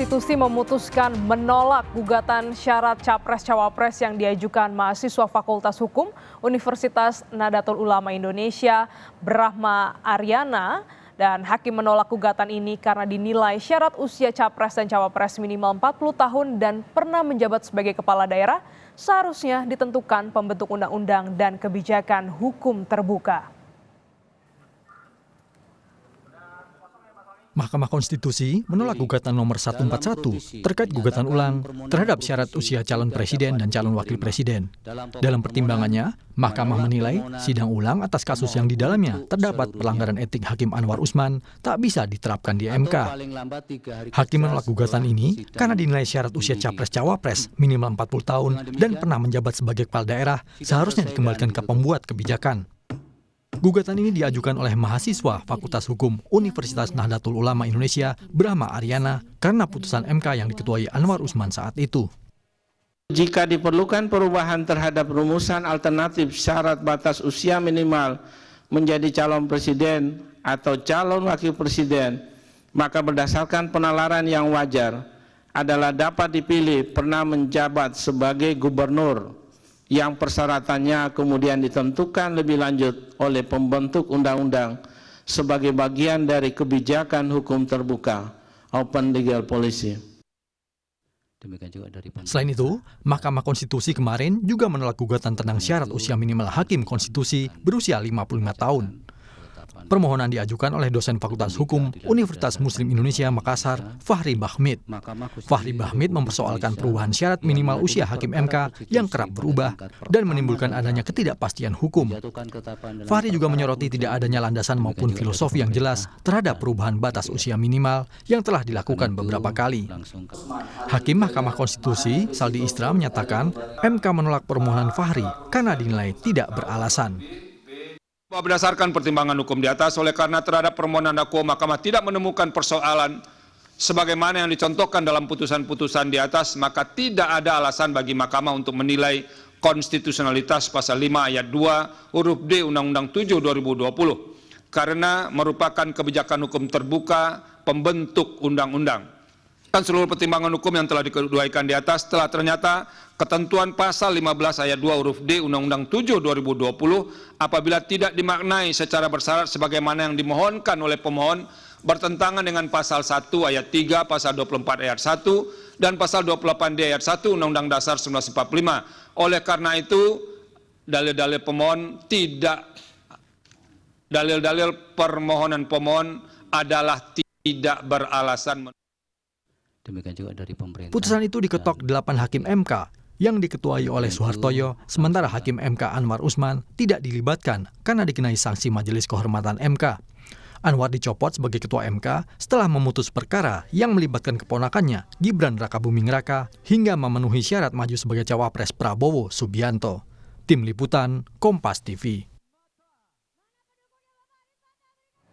Konstitusi memutuskan menolak gugatan syarat Capres-Cawapres yang diajukan mahasiswa Fakultas Hukum Universitas Nahdlatul Ulama Indonesia, Brahma Aryana, dan hakim menolak gugatan ini karena dinilai syarat usia Capres dan Cawapres minimal 40 tahun dan pernah menjabat sebagai kepala daerah seharusnya ditentukan pembentuk undang-undang dan kebijakan hukum terbuka. Mahkamah Konstitusi menolak gugatan nomor 141 terkait gugatan ulang terhadap syarat usia calon presiden dan calon wakil presiden. Dalam pertimbangannya, Mahkamah menilai sidang ulang atas kasus yang di dalamnya terdapat pelanggaran etik Hakim Anwar Usman tak bisa diterapkan di MK. Hakim menolak gugatan ini karena dinilai syarat usia Capres-Cawapres minimal 40 tahun dan pernah menjabat sebagai kepala daerah seharusnya dikembalikan ke pembuat kebijakan. Gugatan ini diajukan oleh mahasiswa Fakultas Hukum Universitas Nahdlatul Ulama Indonesia, Brahma Aryana, karena putusan MK yang diketuai Anwar Usman saat itu. Jika diperlukan perubahan terhadap rumusan alternatif syarat batas usia minimal menjadi calon presiden atau calon wakil presiden, maka berdasarkan penalaran yang wajar adalah dapat dipilih pernah menjabat sebagai gubernur, yang persyaratannya kemudian ditentukan lebih lanjut oleh pembentuk undang-undang sebagai bagian dari kebijakan hukum terbuka, open legal policy. Selain itu, Mahkamah Konstitusi kemarin juga menolak gugatan tentang syarat usia minimal hakim konstitusi berusia 55 tahun. Permohonan diajukan oleh dosen Fakultas Hukum Universitas Muslim Indonesia Makassar, Fahri Bahmid. Fahri Bahmid mempersoalkan perubahan syarat minimal usia hakim MK yang kerap berubah dan menimbulkan adanya ketidakpastian hukum. Fahri juga menyoroti tidak adanya landasan maupun filosofi yang jelas terhadap perubahan batas usia minimal yang telah dilakukan beberapa kali. Hakim Mahkamah Konstitusi, Saldi Isra, menyatakan MK menolak permohonan Fahri karena dinilai tidak beralasan. Berdasarkan pertimbangan hukum di atas, oleh karena terhadap permohonan dakwa Mahkamah tidak menemukan persoalan sebagaimana yang dicontohkan dalam putusan-putusan di atas, maka tidak ada alasan bagi Mahkamah untuk menilai konstitusionalitas pasal 5 ayat 2 huruf D Undang-Undang 7 2020 karena merupakan kebijakan hukum terbuka pembentuk undang-undang. Dan seluruh pertimbangan hukum yang telah dikeduaikan di atas telah ternyata ketentuan pasal 15 ayat 2 huruf D Undang-Undang 7 2020 apabila tidak dimaknai secara bersyarat sebagaimana yang dimohonkan oleh pemohon bertentangan dengan pasal 1 ayat 3, pasal 24 ayat 1 dan pasal 28D ayat 1 Undang-Undang Dasar 1945. Oleh karena itu dalil-dalil pemohon dalil-dalil permohonan pemohon adalah tidak beralasan. Putusan itu diketok 8 hakim MK yang diketuai oleh Soehartoyo, sementara hakim MK Anwar Usman tidak dilibatkan karena dikenai sanksi Majelis Kehormatan MK. Anwar dicopot sebagai ketua MK setelah memutus perkara yang melibatkan keponakannya, Gibran Rakabuming Raka, hingga memenuhi syarat maju sebagai cawapres Prabowo Subianto. Tim Liputan, Kompas TV.